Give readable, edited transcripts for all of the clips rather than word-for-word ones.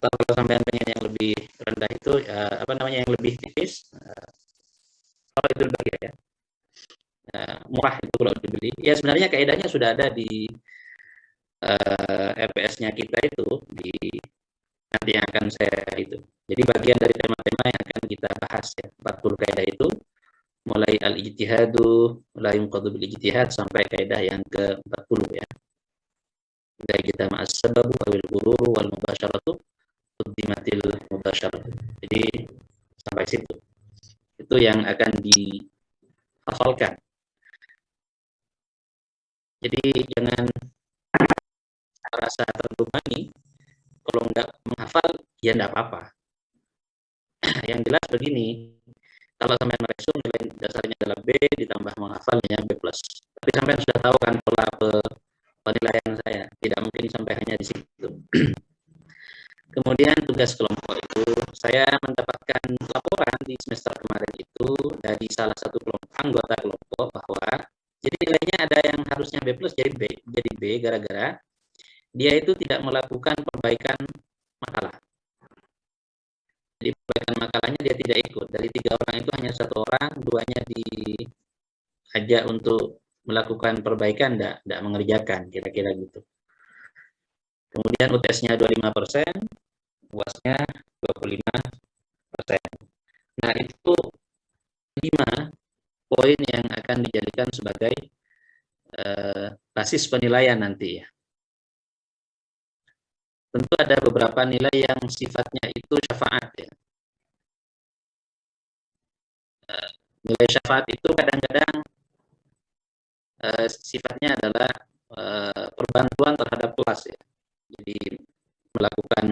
atau kalau sampai pengen yang lebih rendah itu apa namanya yang lebih tipis, kalau itu bagi ya, murah itu kalau dibeli. Ya sebenarnya kaidahnya sudah ada di EPS-nya kita itu di nanti yang akan saya itu. Jadi bagian dari tema-tema yang akan kita bahas ya, 40 kaidah itu mulai al-ijtihadu, la yunqadu bil ijtihad sampai kaidah yang ke-40 ya. Dari kita ma'as sababu awil ghururu wal mubasyaratu quddimatil mubasyaratu. Jadi sampai situ. Itu yang akan dihafalkan. Jadi jangan rasa terbebani kalau nggak menghafal ya nggak apa-apa. Yang jelas begini, kalau sampai meresum nilai dasarnya adalah B ditambah menghafal nilainya B+. Tapi sampai sudah tahu kan pola penilaian saya, tidak mungkin sampai hanya di situ. Kemudian tugas kelompok itu, saya mendapatkan laporan di semester kemarin itu dari salah satu anggota kelompok bahwa jadi nilainya ada yang harusnya B+ jadi B gara-gara dia itu tidak melakukan perbaikan makalah. Jadi perbaikan makalahnya dia tidak ikut. Dari 3 orang itu hanya 1 orang, 2-nya diajak untuk melakukan perbaikan, tidak mengerjakan, kira-kira gitu. Kemudian UTS-nya 25%, UAS-nya 25%. Nah, itu 5 poin yang akan dijadikan sebagai basis penilaian nanti ya. Tentu ada beberapa nilai yang sifatnya itu syafaat ya. Nilai syafaat itu kadang-kadang sifatnya adalah perbantuan terhadap kelas ya. Jadi melakukan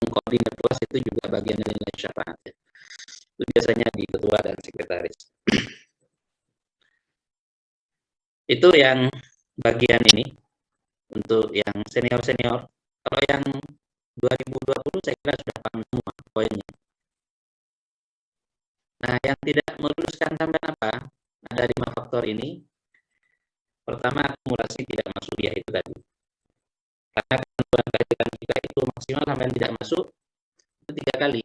koordinat kelas itu juga bagian dari nilai syafaat ya. Itu biasanya di ketua dan sekretaris. Itu yang bagian ini untuk yang senior-senior. Kalau yang 2020 saya kira sudah paham semua poinnya. Nah, yang tidak meluluskan sampai apa? Ada 5 faktor ini. Pertama, akumulasi tidak masuk ya itu tadi. Karena ketentuan kehadiran kita itu maksimal sampai tidak masuk itu 3 kali.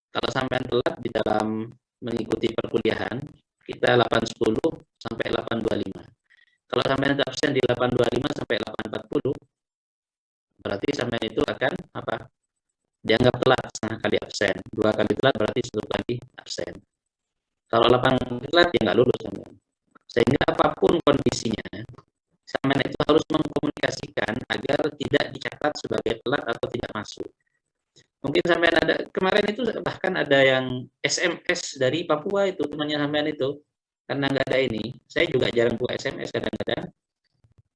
Kalau sampai telat di dalam mengikuti perkuliahan, kita 8.10 sampai 8.25. Kalau sampai absen di 8.25 sampai 8.40, berarti sampai itu akan apa? Dianggap telat setengah kali absen. 2 kali telat berarti 1 kali absen. Kalau 8 kali telat ya nggak lulus sampai. Sehingga apapun kondisinya, sampai itu harus mengkomunikasikan agar tidak dicatat sebagai telat atau tidak masuk. Mungkin sampai ada kemarin itu bahkan ada yang SMS dari Papua itu temannya sampean itu karena nggak ada ini. Saya juga jarang buka SMS kadang-kadang.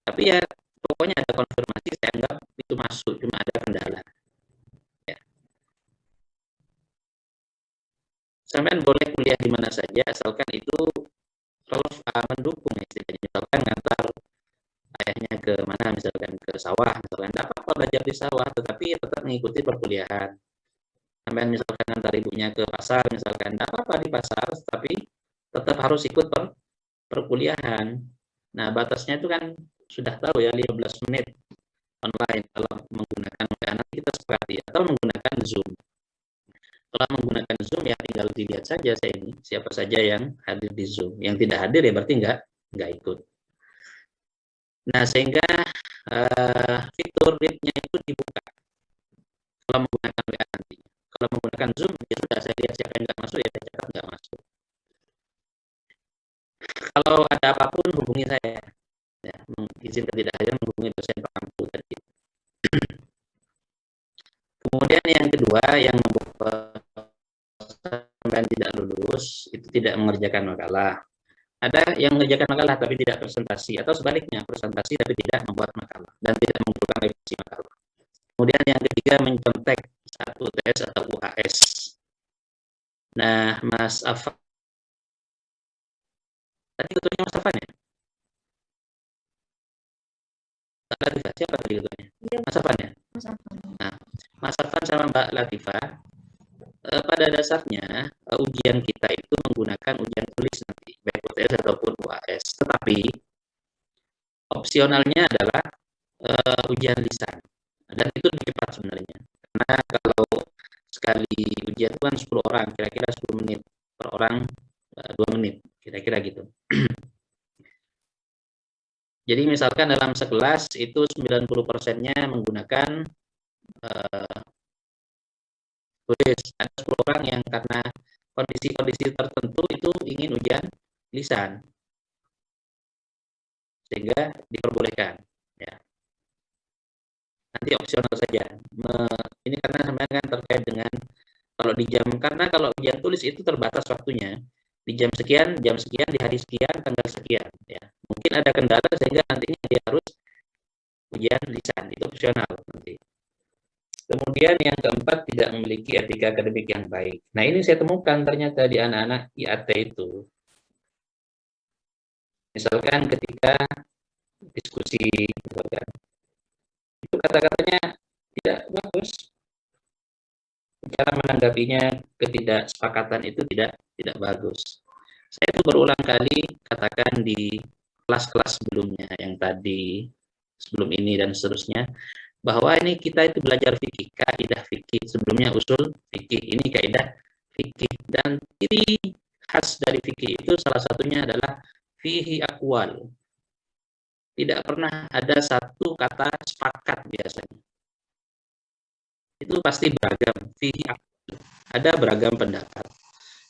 Tapi ya pokoknya ada konfirmasi saya anggap itu masuk, cuma ada kendala. Ya. Sampean boleh kuliah di mana saja asalkan itu mendukung istilahnya. Misalkan ngantar ayahnya ke mana, misalkan ke sawah, misalkan tidak apa-apa belajar di sawah, tetapi tetap mengikuti perkuliahan. Sampai misalkan ngantar ibunya ke pasar, misalkan tidak apa-apa di pasar, tapi tetap harus ikut perkuliahan. Nah, batasnya itu kan sudah tahu ya 15 menit online kalau menggunakan WA, nanti kita sepakati atau menggunakan Zoom. Kalau menggunakan Zoom ya tinggal dilihat saja saya ini siapa saja yang hadir di Zoom. Yang tidak hadir ya berarti nggak ikut. Nah, sehingga fitur read-nya itu dibuka kalau menggunakan WA nanti. Kalau menggunakan Zoom, ya sudah saya lihat siapa yang nggak masuk, ya saya catat nggak masuk. Kalau ada apapun, hubungi saya. Ya, izin ketidakhadiran menghubungi dosen Pak Ampu tadi. Kemudian yang kedua, yang membuat sampai tidak lulus, itu tidak mengerjakan makalah. Ada yang mengerjakan makalah tapi tidak presentasi, atau sebaliknya presentasi tapi tidak membuat makalah dan tidak mengumpulkan revisi makalah. Kemudian yang ketiga mencontek satu UTS atau UAS. Nah, Mas Afan, tadi ketuanya Mas Afan ya? Latifah, siapa tadi ketuanya? Ya. Mas Afan ya? Mas Afan. Nah, Mas Afan sama Mbak Latifah, pada dasarnya ujian kita itu menggunakan ujian tulis nanti, baik UTS ataupun UAS. Tetapi opsionalnya adalah ujian lisan. Dan itu lebih cepat sebenarnya. Karena kalau sekali ujian itu kan 10 orang, kira-kira 10 menit. Per orang 2 menit, kira-kira gitu. Jadi misalkan dalam sekelas itu 90%-nya menggunakan tulis. Ada 10 orang yang karena kondisi-kondisi tertentu itu ingin ujian lisan, sehingga diperbolehkan. Ya. Nanti opsional saja. Ini karena sebenarnya kan terkait dengan kalau di jam, karena kalau ujian tulis itu terbatas waktunya. Di jam sekian, di hari sekian, tanggal sekian. Ya. Mungkin ada kendala sehingga nantinya dia harus ujian lisan, itu opsional nanti. Kemudian yang keempat, tidak memiliki etika akademik yang baik. Nah ini saya temukan ternyata di anak-anak IAT itu. Misalkan ketika diskusi, misalkan, itu kata-katanya tidak bagus. Cara menanggapinya ketidaksepakatan itu tidak bagus. Saya itu berulang kali katakan di kelas-kelas sebelumnya, yang tadi, sebelum ini dan seterusnya, bahwa ini kita itu belajar fikih, kaidah fikih, sebelumnya usul fikih, ini kaidah fikih, dan ciri khas dari fikih itu salah satunya adalah fihi akwal. Tidak pernah ada satu kata sepakat biasanya. Itu pasti beragam, fihi akwal. Ada beragam pendapat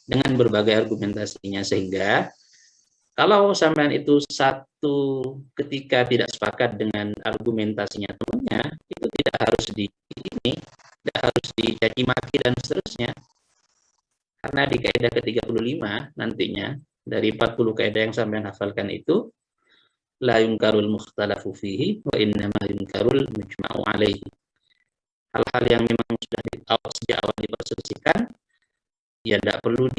dengan berbagai argumentasinya, sehingga kalau sampean itu satu ketika tidak sepakat dengan argumentasinya temannya, itu tidak harus tidak harus dicaci maki dan seterusnya. Karena di kaidah ke-35 nantinya, dari 40 kaidah yang sampean hafalkan itu, la yunkarul mukhtalafu fihi wa innama yunkarul mujma'u alaihi. Hal-hal yang memang sudah sejak awal diperselisihkan, ya tidak perlu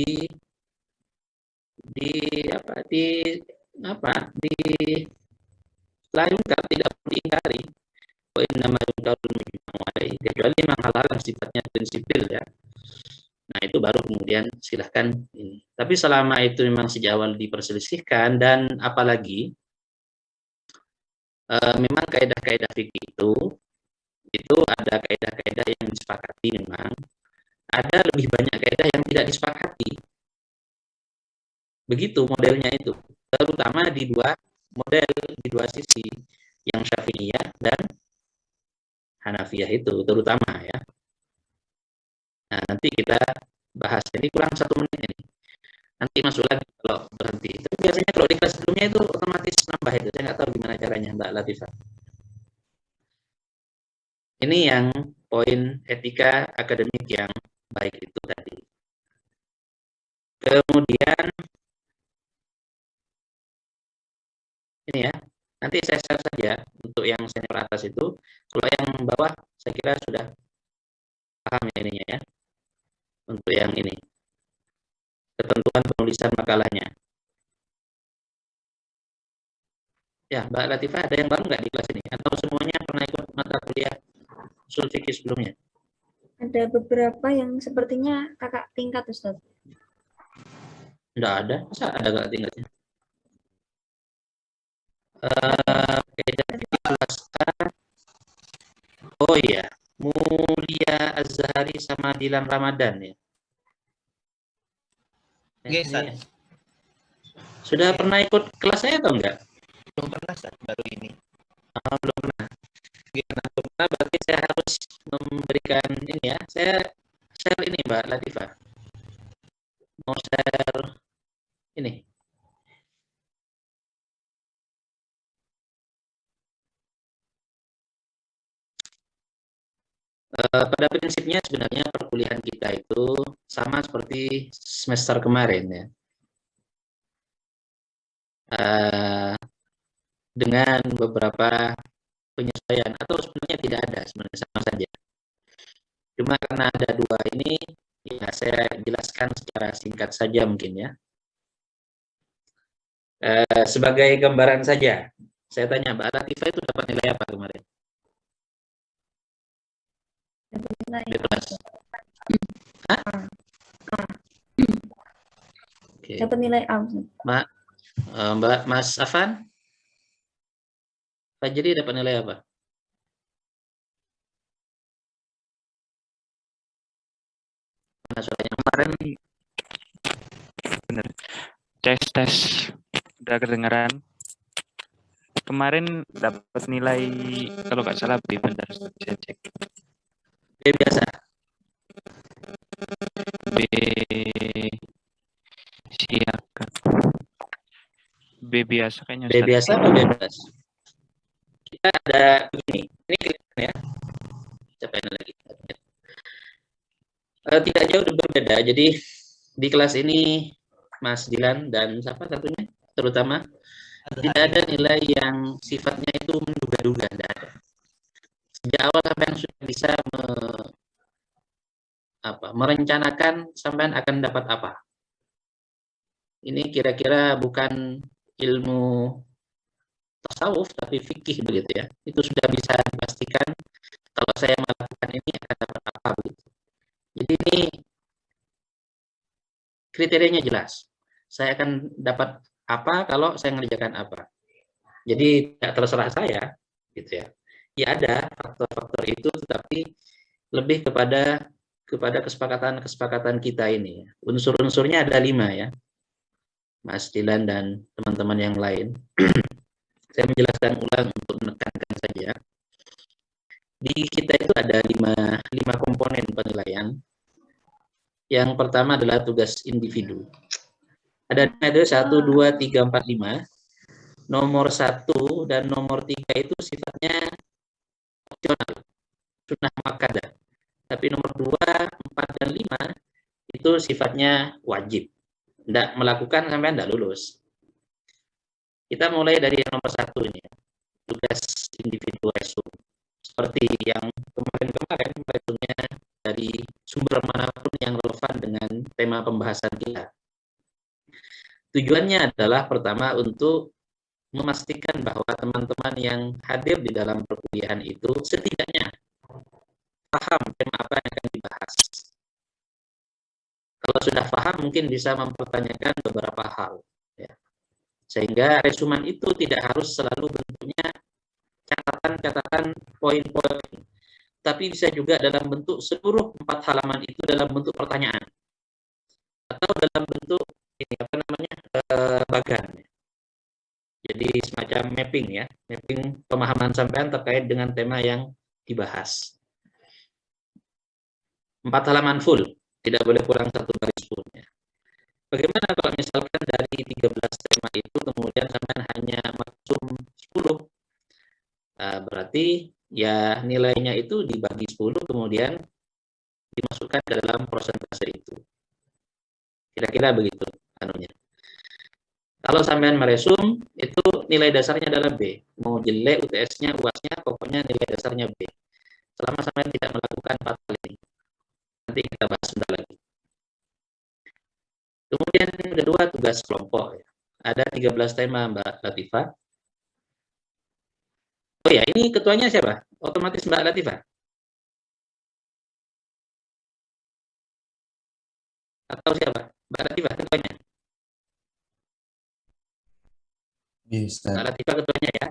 layungkan, tidak perlu diingkari. Wa innama yunkarul mujma'u alaihi, kecuali memang hal-hal yang sifatnya prinsipil ya. Nah itu baru kemudian silahkan ini. Tapi selama itu memang sejak awal diperselisihkan, dan apalagi memang kaidah-kaidah fikih itu ada kaidah-kaidah yang disepakati, memang ada lebih banyak kaidah yang tidak disepakati. Begitu modelnya itu, terutama di dua sisi, yang Syafi'iyah dan Hanafiyah itu terutama ya. Nah, nanti kita bahas, ini kurang 1 menit ini. Nanti masuk lagi kalau berhenti. Tapi biasanya kalau di kelas sebelumnya itu otomatis nambah itu. Saya nggak tahu gimana caranya, Mbak Latifah. Ini yang poin etika akademik yang baik itu tadi. Kemudian ini ya, nanti saya share saja untuk yang senior atas itu. Kalau yang bawah saya kira sudah paham ya ininya ya. Untuk yang ini, ketentuan penulisan makalahnya. Ya, Mbak Latifah, ada yang baru nggak di kelas ini? Atau semuanya pernah ikut mata kuliah usul fikih sebelumnya? Ada beberapa yang sepertinya kakak tingkat, Ustaz. Nggak ada, masa ada kakak tingkatnya? Kelas A. Oh iya, Mulia Azhari sama Dilan Ramadan ya. Gesan. Sudah pernah ikut kelas saya atau enggak? Belum pernah, baru ini. Belum pernah. Nah, berarti saya harus memberikan ini ya. Saya share ini Mbak Latifah. Mau share ini. Pada prinsipnya sebenarnya perkuliahan kita itu sama seperti semester kemarin ya. Dengan beberapa penyesuaian, atau sebenarnya tidak ada, sebenarnya sama saja. Cuma karena ada dua ini, ya saya jelaskan secara singkat saja mungkin ya. Sebagai gambaran saja, saya tanya Mbak Latifah itu dapat nilai apa kemarin? Dapat nilai A. Okay. Dapat nilai A. Mbak Mas Afan? Fajri dapat nilai apa? Mana suaranya? Kemarin bener. Tes udah kedengeran. Kemarin dapat nilai kalau nggak salah B, bentar saya cek. B biasa. B siakan. B biasa kayaknya. B biasa atau bebas? Kita ada begini. Ini kelihatan ya. Coba ini lagi. Tidak jauh berbeda. Jadi di kelas ini Mas Dilan dan siapa satunya terutama tidak ada nilai yang sifatnya itu menduga-duga, tidak ada. Sejak awal sampai sudah bisa merencanakan sampean akan dapat apa. Ini kira-kira bukan ilmu tasawuf tapi fikih begitu ya. Itu sudah bisa dipastikan kalau saya melakukan ini akan dapat apa begitu. Jadi ini kriterianya jelas. Saya akan dapat apa kalau saya mengerjakan apa. Jadi tidak terserah saya gitu ya. Ya ada faktor-faktor itu tetapi lebih kepada kesepakatan kita ini. Unsur-unsurnya ada 5 ya. Mas Dilan dan teman-teman yang lain. Saya menjelaskan ulang untuk menekankan saja. Di kita itu ada 5 komponen penilaian. Yang pertama adalah tugas individu. Ada 1, 2, 3, 4, 5. Nomor 1 dan nomor 3 itu sifatnya opsional, sunnah muakkadah. Tapi nomor 2, 4, dan 5 itu sifatnya wajib. Tidak melakukan sampai tidak lulus. Kita mulai dari nomor 1 ini, tugas individu resum. Seperti yang kemarin resumnya dari sumber manapun yang relevan dengan tema pembahasan kita. Tujuannya adalah pertama untuk memastikan bahwa teman-teman yang hadir di dalam perkuliahan itu setidaknya paham tema apa yang akan dibahas. Kalau sudah paham mungkin bisa mempertanyakan beberapa hal. Ya. Sehingga resuman itu tidak harus selalu bentuknya catatan-catatan poin-poin. Tapi bisa juga dalam bentuk seluruh 4 halaman itu dalam bentuk pertanyaan. Atau dalam bentuk ini bagan. Jadi semacam mapping ya, mapping pemahaman sampean terkait dengan tema yang dibahas. 4 halaman full, tidak boleh kurang 1 baris pun. Ya. Bagaimana kalau misalkan dari 13 tema itu kemudian sampean hanya maksum 10, berarti ya nilainya itu dibagi 10 kemudian dimasukkan ke dalam persentase itu. Kira-kira begitu anunya. Kalau sampean meresum, itu nilai dasarnya adalah B. Mau jelek UTS-nya, UAS-nya, pokoknya nilai dasarnya B. Selama sampean tidak melakukan 4 hal ini. Nanti kita bahas sebentar lagi. Kemudian yang kedua, tugas kelompok. Ada 13 tema, Mbak Latifah. Oh ya, ini ketuanya siapa? Otomatis Mbak Latifah? Atau siapa? Mbak Latifah ketuanya? Bisa. Mbak Latifah ketuanya ya.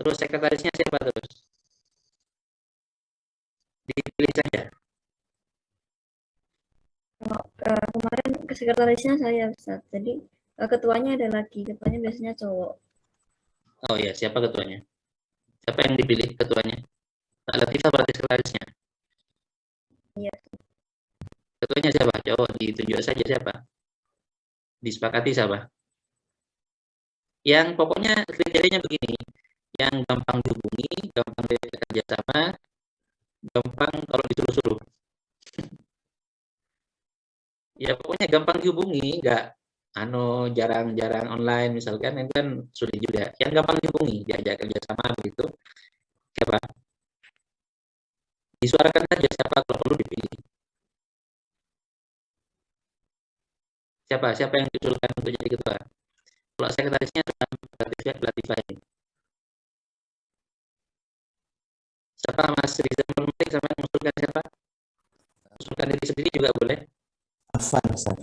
Terus sekretarisnya siapa terus? Dipilih saja. Kemarin sekretarisnya saya, Ustaz. Jadi ketuanya ada lagi. Ketuanya biasanya cowok. Oh ya, siapa ketuanya? Siapa yang dipilih ketuanya? Mbak Latifah berarti sekretarisnya. Iya. Ketuanya siapa? Cowok, ditunjuk saja siapa? Disepakati siapa? Yang pokoknya kriterianya begini, yang gampang dihubungi, gampang diajak kerjasama, gampang kalau disuruh-suruh. Ya pokoknya gampang dihubungi, nggak jarang-jarang online misalkan, itu kan sulit juga. Yang gampang dihubungi, diajak kerjasama begitu. Siapa? Disuarakan saja siapa kalau perlu dipilih. Siapa yang diusulkan untuk jadi ketua? Kalau sekretarisnya Latifah ini. Siapa Mas Rizal Malik sama yang mengusulkan siapa? Usulkan diri sendiri juga boleh. Afan, Ustaz.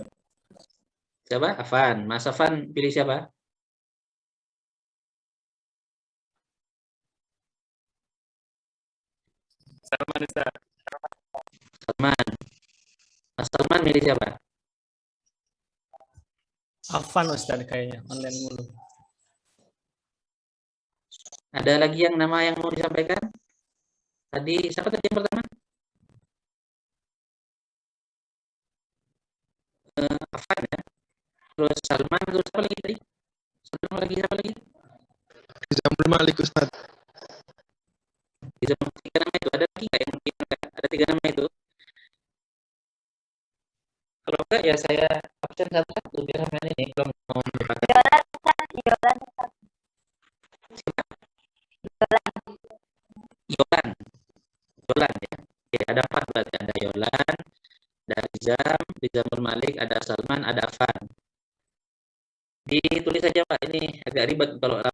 Siapa? Afan. Mas Afan pilih siapa? Salman Ustaz. Salman. Mas Salman Salman milih siapa? Afan Ustaz kayaknya online mulu. Ada lagi yang nama yang mau disampaikan? Tadi siapa tadi yang pertama? Afan ya. Terus Salman, terus siapa lagi tadi? Salman lagi siapa lagi? Nizamul Malik Ustaz. Bisa tiga nama itu. Ada lagi nggak yang mungkin ada tiga nama itu? Kalau enggak ya saya absen satu-satu biar sampean ini kalau mau mendebatkan. Yolan ya. Oke, ada 4 berarti. Ada Yolan, ada Nizamul Malik, ada Salman, ada Afan. Ditulis saja Pak, ini agak ribet kalau